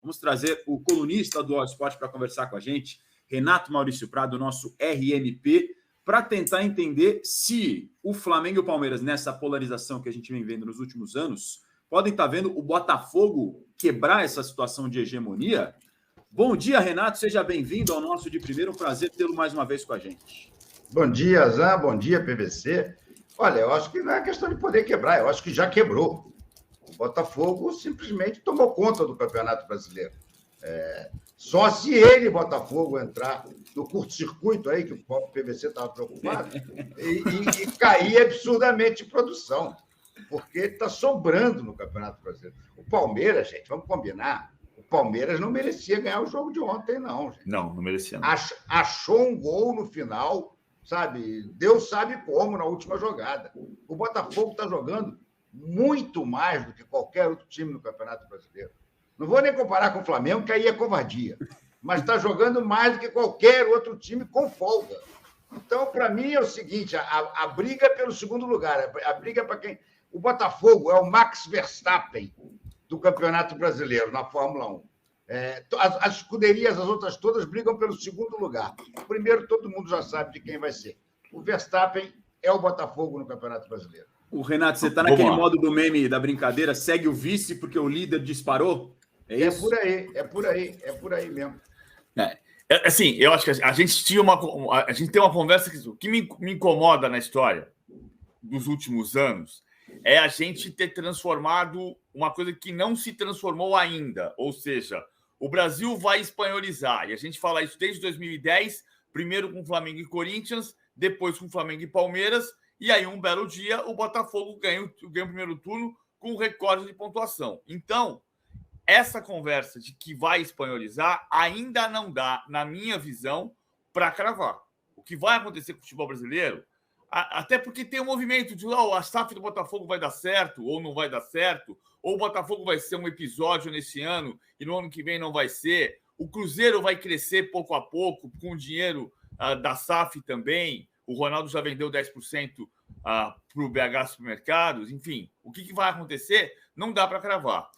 Vamos trazer o colunista do All Sport para conversar com a gente, Renato Maurício Prado, nosso RMP, para tentar entender se o Flamengo e o Palmeiras, nessa polarização que a gente vem vendo nos últimos anos, podem estar vendo o Botafogo quebrar essa situação de hegemonia. Bom dia, Renato, seja bem-vindo ao nosso de primeiro. Um prazer tê-lo mais uma vez com a gente. Bom dia, Zan, bom dia, PVC. Olha, eu acho que não é questão de poder quebrar, eu acho que já quebrou. O Botafogo simplesmente tomou conta do Campeonato Brasileiro. Só se ele, Botafogo, entrar no curto-circuito aí, que o próprio PVC estava preocupado, e cair absurdamente em produção, porque está sobrando no Campeonato Brasileiro. O Palmeiras, gente, vamos combinar, o Palmeiras não merecia ganhar o jogo de ontem, não, gente. Não merecia. Não. Achou um gol no final, sabe? Deus sabe como, na última jogada. O Botafogo está jogando muito mais do que qualquer outro time no Campeonato Brasileiro. Não vou nem comparar com o Flamengo, que aí é covardia. Mas está jogando mais do que qualquer outro time com folga. Então, para mim, é o seguinte, a briga é pelo segundo lugar. A briga é para quem... O Botafogo é o Max Verstappen do Campeonato Brasileiro, na Fórmula 1. As escuderias, as outras todas, brigam pelo segundo lugar. O primeiro, todo mundo já sabe de quem vai ser. O Verstappen é o Botafogo no Campeonato Brasileiro. O Renato, você está naquele modo do meme da brincadeira, segue o vice porque o líder disparou? É isso? É por aí mesmo. Assim, eu acho que a gente tem uma conversa que me incomoda na história dos últimos anos é a gente ter transformado uma coisa que não se transformou ainda. Ou seja, o Brasil vai espanholizar. E a gente fala isso desde 2010, primeiro com Flamengo e Corinthians, depois com Flamengo e Palmeiras, e aí um belo dia o Botafogo ganha o primeiro turno com recorde de pontuação. Então, essa conversa de que vai espanholizar ainda não dá, na minha visão, para cravar. O que vai acontecer com o futebol brasileiro, até porque tem um movimento de a SAF do Botafogo vai dar certo ou não vai dar certo, ou o Botafogo vai ser um episódio nesse ano e no ano que vem não vai ser. O Cruzeiro vai crescer pouco a pouco com o dinheiro da SAF também. O Ronaldo já vendeu 10% para o BH Supermercados. Enfim, o que vai acontecer não dá para cravar.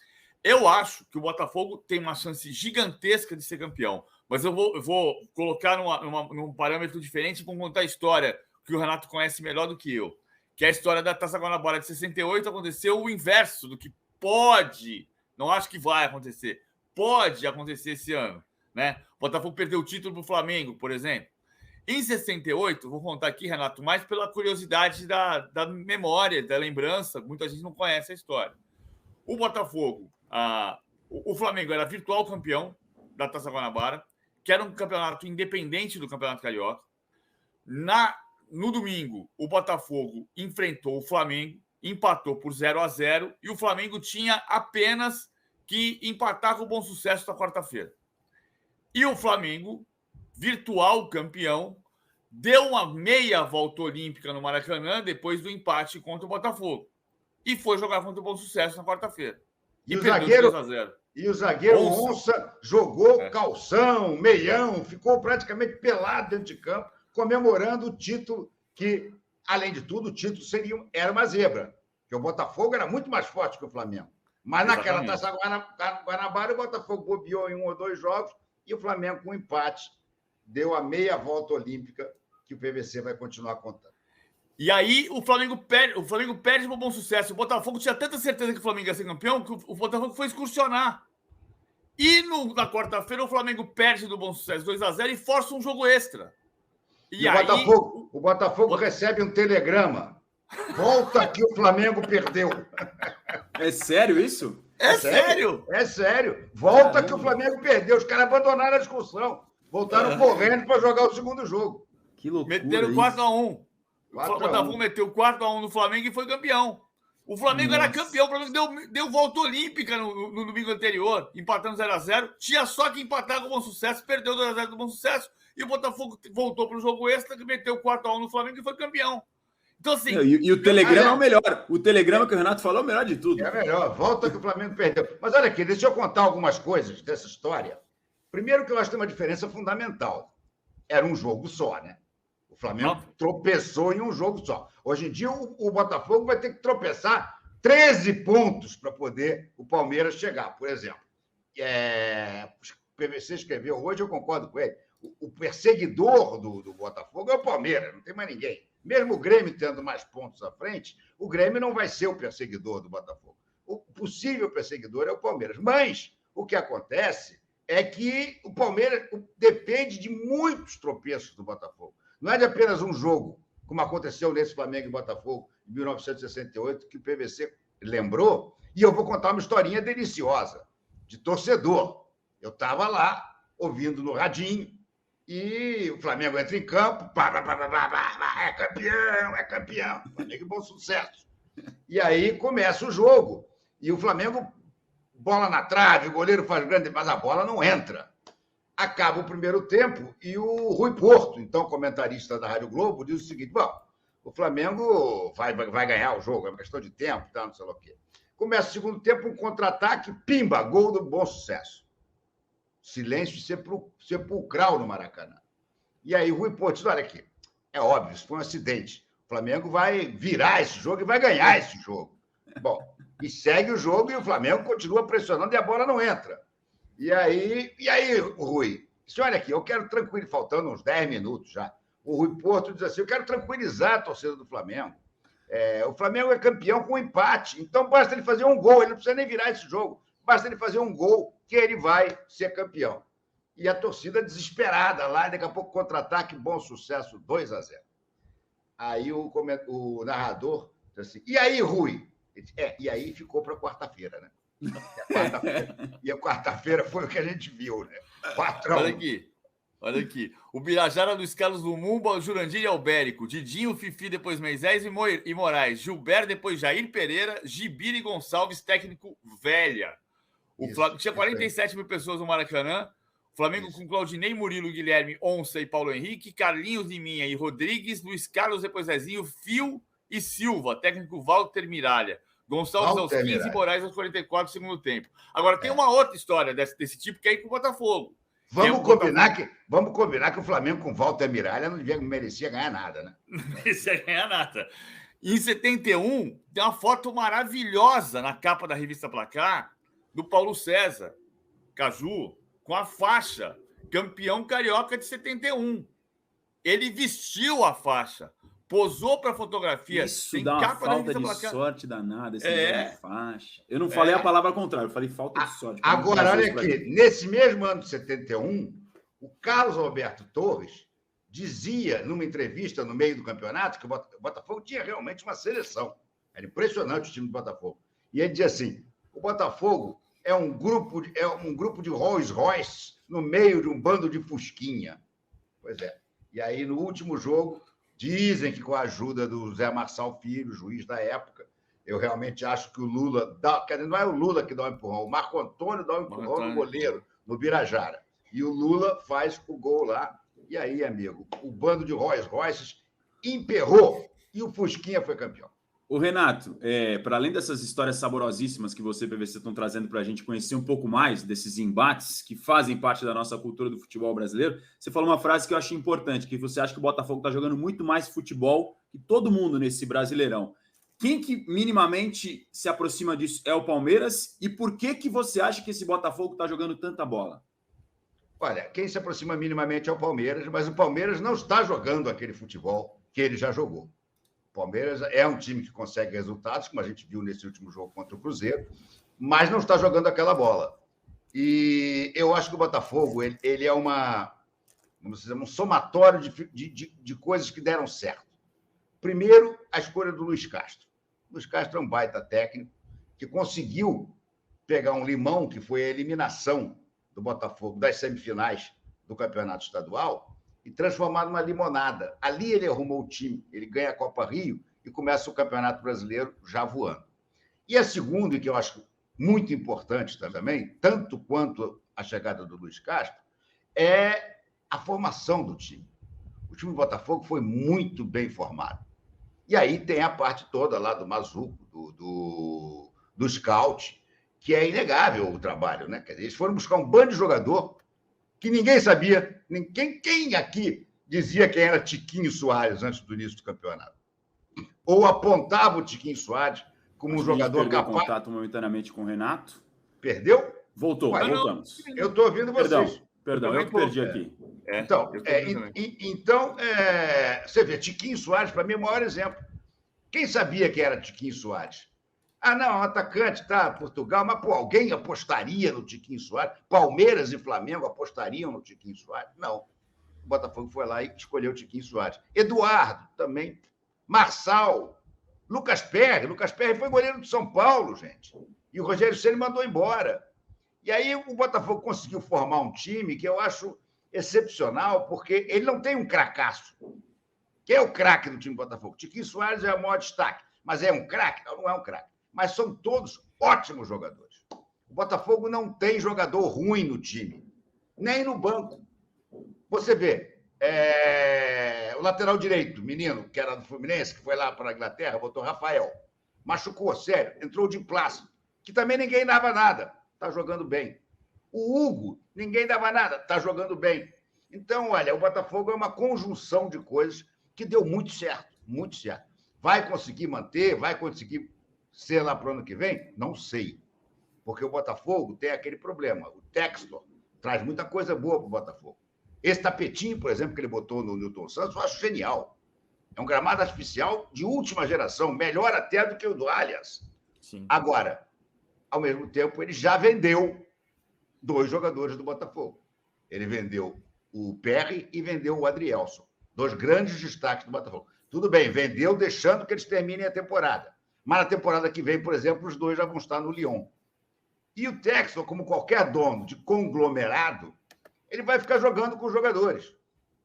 Eu acho que o Botafogo tem uma chance gigantesca de ser campeão, mas eu vou colocar num parâmetro diferente para contar a história que o Renato conhece melhor do que eu, que é a história da Taça Guanabara de 68. Aconteceu o inverso do que pode, não acho que vai acontecer, pode acontecer esse ano, né? O Botafogo perdeu o título para o Flamengo, por exemplo. Em 68, vou contar aqui, Renato, mais pela curiosidade da memória, da lembrança, muita gente não conhece a história. O Botafogo, o Flamengo era virtual campeão da Taça Guanabara, que era um campeonato independente do Campeonato Carioca. No domingo, o Botafogo enfrentou o Flamengo, empatou por 0-0 e o Flamengo tinha apenas que empatar com o Bom Sucesso na quarta-feira. E o Flamengo, virtual campeão, deu uma meia volta olímpica no Maracanã depois do empate contra o Botafogo e foi jogar contra o Bom Sucesso na quarta-feira. E o zagueiro Onça jogou calção, meião, ficou praticamente pelado dentro de campo, comemorando o título que, além de tudo, o título era uma zebra, porque o Botafogo era muito mais forte que o Flamengo. Mas naquela Taça Guanabara, o Botafogo bobeou em 1 ou 2 jogos e o Flamengo, com um empate, deu a meia volta olímpica que o PVC vai continuar contando. E aí o Flamengo perde para o Bom Sucesso. O Botafogo tinha tanta certeza que o Flamengo ia ser campeão que o Botafogo foi excursionar. E na quarta-feira o Flamengo perde do Bom Sucesso 2-0 e força um jogo extra. E aí, o Botafogo recebe um telegrama. Volta que o Flamengo perdeu. É sério isso? É sério? É sério. Volta que o Flamengo perdeu. Os caras abandonaram a discussão. Voltaram correndo para jogar o segundo jogo. Que loucura. Meteram 4-1. O Botafogo meteu 4-1 no Flamengo e foi campeão. O Flamengo era campeão, o Flamengo deu volta olímpica no domingo anterior, empatando 0-0. Tinha só que empatar com o Bom Sucesso, perdeu 2-0 do Bom Sucesso. E o Botafogo voltou para o jogo extra, que meteu 4-1 no Flamengo e foi campeão. Então, assim... E o telegrama é o melhor. O telegrama que o Renato falou é o melhor de tudo. É melhor. Volta que o Flamengo perdeu. Mas olha aqui, deixa eu contar algumas coisas dessa história. Primeiro que eu acho que tem uma diferença fundamental. Era um jogo só, né? O Flamengo tropeçou em um jogo só. Hoje em dia, o Botafogo vai ter que tropeçar 13 pontos para poder o Palmeiras chegar, por exemplo. o PVC escreveu hoje, eu concordo com ele. O perseguidor do Botafogo é o Palmeiras, não tem mais ninguém. Mesmo o Grêmio tendo mais pontos à frente, o Grêmio não vai ser o perseguidor do Botafogo. O possível perseguidor é o Palmeiras. Mas o que acontece é que o Palmeiras depende de muitos tropeços do Botafogo. Não é de apenas um jogo, como aconteceu nesse Flamengo e Botafogo em 1968, que o PVC lembrou. E eu vou contar uma historinha deliciosa, de torcedor. Eu estava lá, ouvindo no radinho, e o Flamengo entra em campo, é campeão, Flamengo bom sucesso. E aí começa o jogo, e o Flamengo, bola na trave, o goleiro faz grande, mas a bola não entra. Acaba o primeiro tempo e o Rui Porto, então comentarista da Rádio Globo, diz o seguinte: bom, o Flamengo vai ganhar o jogo, é uma questão de tempo, tá, não sei lá o quê. Começa o segundo tempo, um contra-ataque, pimba, gol do Bom Sucesso. Silêncio sepulcral no Maracanã. E aí o Rui Porto diz: olha aqui, é óbvio, isso foi um acidente. O Flamengo vai virar esse jogo e vai ganhar esse jogo. Bom, e segue o jogo e o Flamengo continua pressionando e a bola não entra. E aí Rui, disse: olha aqui, eu quero tranquilizar, faltando uns 10 minutos já. O Rui Porto diz assim: eu quero tranquilizar a torcida do Flamengo. O Flamengo é campeão com empate, então basta ele fazer um gol, ele não precisa nem virar esse jogo, basta ele fazer um gol que ele vai ser campeão. E a torcida desesperada lá, daqui a pouco contra-ataque, Bom Sucesso, 2-0. Aí o narrador disse assim: e aí, Rui? Disse, e aí ficou para quarta-feira, né? E a quarta-feira foi o que a gente viu, né? 4-1. Olha aqui. O Birajara, Luiz Carlos Lumumba, Jurandir e Albérico, Didinho, Fifi, depois Moisés e Moraes, Gilberto, depois Jair Pereira, Gibira e Gonçalves, técnico Velha. O Flamengo tinha 47 mil pessoas no Maracanã. O Flamengo com Claudinei, Murilo, Guilherme, Onça e Paulo Henrique, Carlinhos, Liminha e Rodrigues, Luiz Carlos, depois Zezinho, Fio e Silva, técnico Walter Miralha. Gonçalves aos 15 e Moraes aos 44 do segundo tempo. Agora, tem uma outra história desse tipo que é ir com o Botafogo. Vamos combinar que o Flamengo com Walter Miralha não merecia ganhar nada, né? Não merecia ganhar nada. Em 71, tem uma foto maravilhosa na capa da revista Placar do Paulo César, Caju, com a faixa campeão carioca de 71. Ele vestiu a faixa, posou para fotografia. Isso dá uma falta de sorte danada, esse de faixa. Eu não falei a palavra contrária, eu falei falta de sorte. Agora, olha aqui, nesse mesmo ano de 71, o Carlos Alberto Torres dizia, numa entrevista no meio do campeonato, que o Botafogo tinha realmente uma seleção. Era impressionante o time do Botafogo. E ele dizia assim: o Botafogo é um grupo de Rolls Royce no meio de um bando de Fusquinha. Pois é. E aí, no último jogo, dizem que com a ajuda do Zé Marçal Filho, juiz da época, eu realmente acho que o Lula não é o Lula que dá um empurrão, o Marco Antônio dá um empurrão no goleiro, no Birajara. E o Lula faz o gol lá. E aí, amigo, o bando de Rolls Royces emperrou e o Fusquinha foi campeão. Ô, Renato, para além dessas histórias saborosíssimas que você e o PVC estão trazendo para a gente conhecer um pouco mais desses embates que fazem parte da nossa cultura do futebol brasileiro, você falou uma frase que eu achei importante, que você acha que o Botafogo está jogando muito mais futebol que todo mundo nesse Brasileirão. Quem que minimamente se aproxima disso é o Palmeiras, e por que você acha que esse Botafogo está jogando tanta bola? Olha, quem se aproxima minimamente é o Palmeiras, mas o Palmeiras não está jogando aquele futebol que ele já jogou. O Palmeiras é um time que consegue resultados, como a gente viu nesse último jogo contra o Cruzeiro, mas não está jogando aquela bola. E eu acho que o Botafogo ele é vamos dizer, um somatório de coisas que deram certo. Primeiro, a escolha do Luiz Castro. O Luiz Castro é um baita técnico que conseguiu pegar um limão, que foi a eliminação do Botafogo das semifinais do Campeonato Estadual, e transformar numa limonada. Ali ele arrumou o time, ele ganha a Copa Rio e começa o Campeonato Brasileiro já voando. E a segunda, que eu acho muito importante também, tanto quanto a chegada do Luiz Castro, é a formação do time. O time do Botafogo foi muito bem formado. E aí tem a parte toda lá do Mazuco, do scout, que é inegável o trabalho, né? Quer dizer, eles foram buscar um bando de jogador que ninguém sabia, quem aqui dizia quem era Tiquinho Soares antes do início do campeonato? Ou apontava o Tiquinho Soares como um jogador capaz... Contato momentaneamente com o Renato. Perdeu? Voltou, voltamos. Eu estou ouvindo vocês. Perdão, eu que perdi aqui. Então, você vê, Tiquinho Soares, para mim, é o maior exemplo. Quem sabia que era Tiquinho Soares? Ah, não, atacante, tá, Portugal, mas, pô, alguém apostaria no Tiquinho Soares? Palmeiras e Flamengo apostariam no Tiquinho Soares? Não. O Botafogo foi lá e escolheu o Tiquinho Soares. Eduardo, também. Marçal. Lucas Perry. Lucas Perry foi goleiro de São Paulo, gente. E o Rogério Ceni mandou embora. E aí o Botafogo conseguiu formar um time que eu acho excepcional, porque ele não tem um cracaço. Quem é o craque do time do Botafogo? Tiquinho Soares é o maior destaque. Mas é um craque? Não, não é um craque. Mas são todos ótimos jogadores. O Botafogo não tem jogador ruim no time, nem no banco. Você vê, o lateral direito, menino, que era do Fluminense, que foi lá para a Inglaterra, botou Rafael. Machucou, sério, entrou de plástico, que também ninguém dava nada. Está jogando bem. O Hugo, ninguém dava nada, está jogando bem. Então, olha, o Botafogo é uma conjunção de coisas que deu muito certo, muito certo. Vai conseguir manter, vai conseguir ser lá para o ano que vem? Não sei. Porque o Botafogo tem aquele problema. O Textor traz muita coisa boa para o Botafogo. Esse tapetinho, por exemplo, que ele botou no Newton Santos, eu acho genial. É um gramado artificial de última geração, melhor até do que o do Allianz. Sim. Agora, ao mesmo tempo, ele já vendeu 2 jogadores do Botafogo. Ele vendeu o Perry e vendeu o Adrielson. 2 grandes destaques do Botafogo. Tudo bem, vendeu deixando que eles terminem a temporada. Mas na temporada que vem, por exemplo, os 2 já vão estar no Lyon. E o Textor, como qualquer dono de conglomerado, ele vai ficar jogando com os jogadores.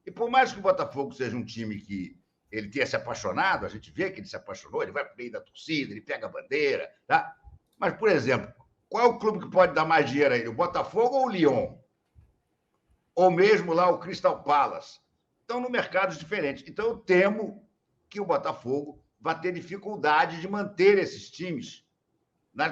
E por mais que o Botafogo seja um time que ele tenha se apaixonado, a gente vê que ele se apaixonou, ele vai para o meio da torcida, ele pega a bandeira, tá? Mas, por exemplo, qual é o clube que pode dar mais dinheiro a ele? O Botafogo ou o Lyon? Ou mesmo lá o Crystal Palace? Estão no mercados diferentes. Então, eu temo que o Botafogo vai ter dificuldade de manter esses times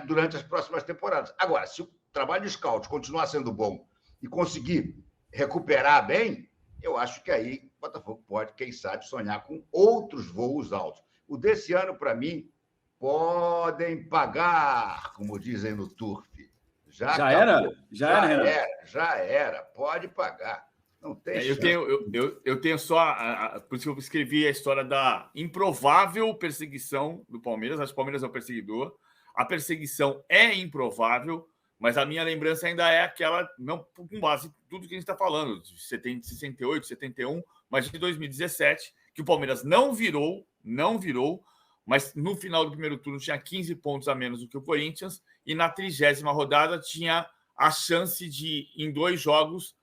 durante as próximas temporadas. Agora, se o trabalho de scout continuar sendo bom e conseguir recuperar bem, eu acho que aí o Botafogo pode, quem sabe, sonhar com outros voos altos. O desse ano, para mim, podem pagar, como dizem no Turf. Já era. Pode pagar. Não tem eu tenho só... por isso que eu escrevi a história da improvável perseguição do Palmeiras. Acho que o Palmeiras é o perseguidor. A perseguição é improvável, mas a minha lembrança ainda é aquela, não com base em tudo que a gente está falando, de 68, 71, mas de 2017, que o Palmeiras não virou, mas no final do primeiro turno tinha 15 pontos a menos do que o Corinthians, e na 30ª rodada tinha a chance de, em 2 jogos,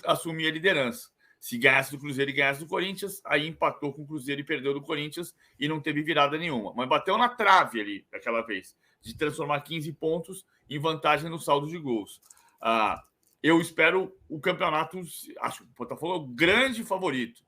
assumir a liderança. Se ganhasse do Cruzeiro e ganhasse do Corinthians, aí empatou com o Cruzeiro e perdeu do Corinthians e não teve virada nenhuma. Mas bateu na trave ali, daquela vez, de transformar 15 pontos em vantagem no saldo de gols. Eu espero o campeonato... Acho que o Botafogo é o grande favorito.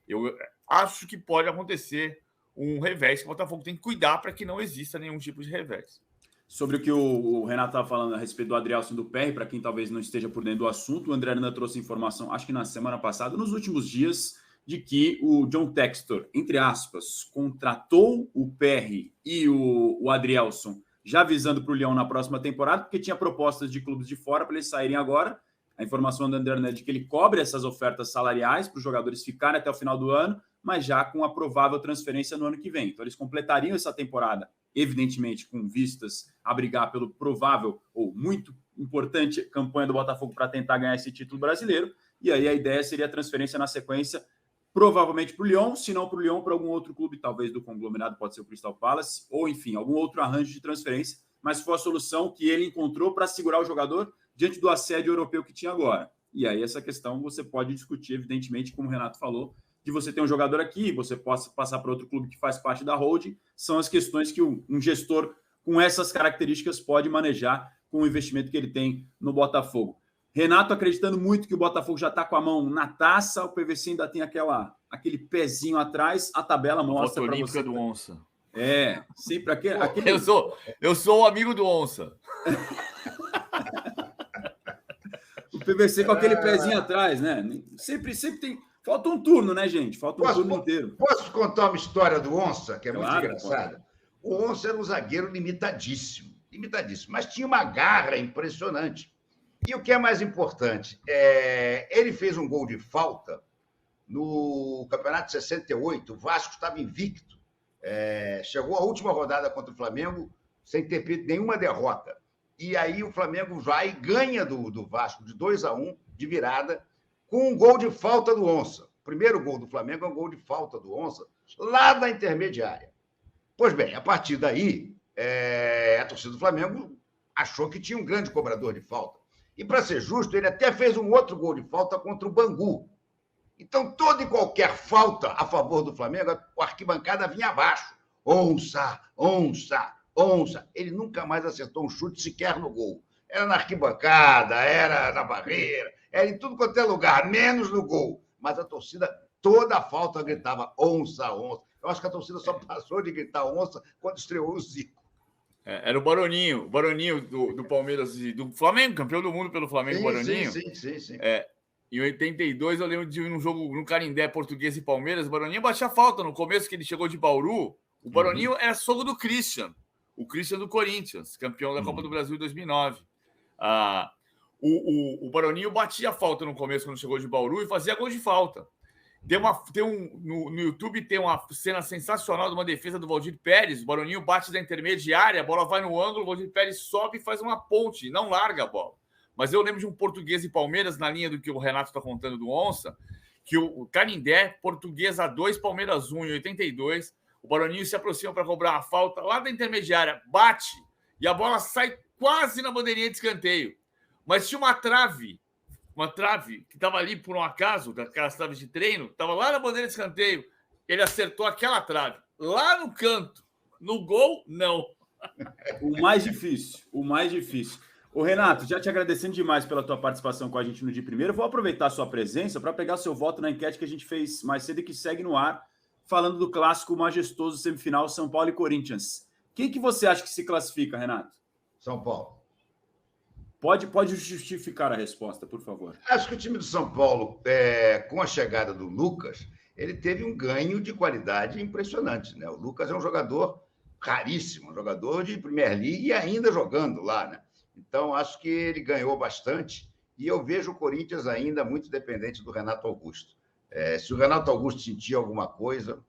Eu acho que pode acontecer um revés, que o Botafogo tem que cuidar para que não exista nenhum tipo de revés. Sobre o que o Renato estava falando a respeito do Adrielson e do Perry, para quem talvez não esteja por dentro do assunto, o André Aranda trouxe informação, acho que na semana passada, nos últimos dias, de que o John Textor, entre aspas, contratou o Perry e o Adrielson, já visando para o Lyon na próxima temporada, porque tinha propostas de clubes de fora para eles saírem agora. A informação do André Aranda é de que ele cobre essas ofertas salariais para os jogadores ficarem até o final do ano, mas já com a provável transferência no ano que vem. Então, eles completariam essa temporada, evidentemente, com vistas a brigar pelo provável ou muito importante campanha do Botafogo para tentar ganhar esse título brasileiro. E aí a ideia seria a transferência na sequência, provavelmente para o Lyon, se não para o Lyon, para algum outro clube, talvez do conglomerado, pode ser o Crystal Palace, ou enfim, algum outro arranjo de transferência, mas foi a solução que ele encontrou para segurar o jogador diante do assédio europeu que tinha agora. E aí essa questão você pode discutir, evidentemente, como o Renato falou, de você ter um jogador aqui, você possa passar para outro clube que faz parte da holding, são as questões que um gestor com essas características pode manejar com o investimento que ele tem no Botafogo. Renato acreditando muito que o Botafogo já está com a mão na taça, o PVC ainda tem aquele pezinho atrás, a tabela mostra para você. Do Onça. Sempre aquele... Eu sou o amigo do Onça. O PVC com aquele pezinho atrás, né? Sempre tem... Falta um turno, né, gente? Falta um turno inteiro. Posso contar uma história do Onça, que é muito engraçada? O Onça era um zagueiro limitadíssimo, mas tinha uma garra impressionante. E o que é mais importante, ele fez um gol de falta no Campeonato de 68, o Vasco estava invicto. Chegou à última rodada contra o Flamengo sem ter nenhuma derrota. E aí o Flamengo vai e ganha do Vasco de 2-1, de virada, com um gol de falta do Onça. O primeiro gol do Flamengo é um gol de falta do Onça, lá da intermediária. Pois bem, a partir daí, a torcida do Flamengo achou que tinha um grande cobrador de falta. E, para ser justo, ele até fez um outro gol de falta contra o Bangu. Então, toda e qualquer falta a favor do Flamengo, a arquibancada vinha abaixo. Onça, onça, onça. Ele nunca mais acertou um chute sequer no gol. Era na arquibancada, era na barreira, era em tudo quanto é lugar, menos no gol. Mas a torcida, toda a falta gritava onça, onça. Eu acho que a torcida só passou de gritar onça quando estreou o Zico. Era o Baroninho do Palmeiras e do Flamengo, campeão do mundo pelo Flamengo, sim, Baroninho. Sim. Em 82, eu lembro de um jogo no Canindé, Português e Palmeiras. O Baroninho batia falta no começo, que ele chegou de Bauru. O Baroninho era sogro do Christian, o Christian do Corinthians, campeão da Copa do Brasil em 2009. O Baroninho batia falta no começo, quando chegou de Bauru, e fazia gol de falta. No YouTube tem uma cena sensacional de uma defesa do Valdir Pérez. O Baroninho bate da intermediária, a bola vai no ângulo, o Valdir Pérez sobe e faz uma ponte, não larga a bola. Mas eu lembro de um Português e Palmeiras, na linha do que o Renato está contando do Onça, que o Canindé, Português a 2, Palmeiras 1 em 82. O Baroninho se aproxima para cobrar uma falta lá da intermediária, bate e a bola sai quase na bandeirinha de escanteio. Mas tinha uma trave que estava ali por um acaso, daquelas traves de treino, estava lá na bandeira de escanteio. Ele acertou aquela trave. Lá no canto. No gol, não. O mais difícil. Ô, Renato, já te agradecendo demais pela tua participação com a gente no Dia Primeiro, vou aproveitar a sua presença para pegar seu voto na enquete que a gente fez mais cedo e que segue no ar, falando do clássico majestoso semifinal São Paulo e Corinthians. Quem que você acha que se classifica, Renato? São Paulo. Pode justificar a resposta, por favor. Acho que o time do São Paulo, com a chegada do Lucas, ele teve um ganho de qualidade impressionante, né? O Lucas é um jogador raríssimo, um jogador de Premier League e ainda jogando lá, né? Então, acho que ele ganhou bastante e eu vejo o Corinthians ainda muito dependente do Renato Augusto. Se o Renato Augusto sentir alguma coisa,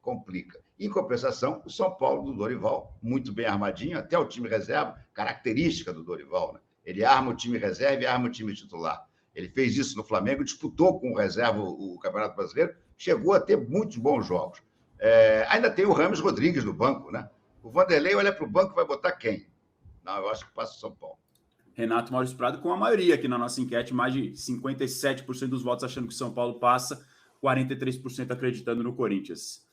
complica. Em compensação, o São Paulo do Dorival, muito bem armadinho, até o time reserva, característica do Dorival, né? Ele arma o time reserva e arma o time titular. Ele fez isso no Flamengo, disputou com o reserva o Campeonato Brasileiro, chegou a ter muitos bons jogos. Ainda tem o Rames Rodrigues no banco, né? O Vanderlei olha para o banco e vai botar quem? Não, eu acho que passa o São Paulo. Renato Maurício Prado com a maioria aqui na nossa enquete, mais de 57% dos votos achando que o São Paulo passa, 43% acreditando no Corinthians.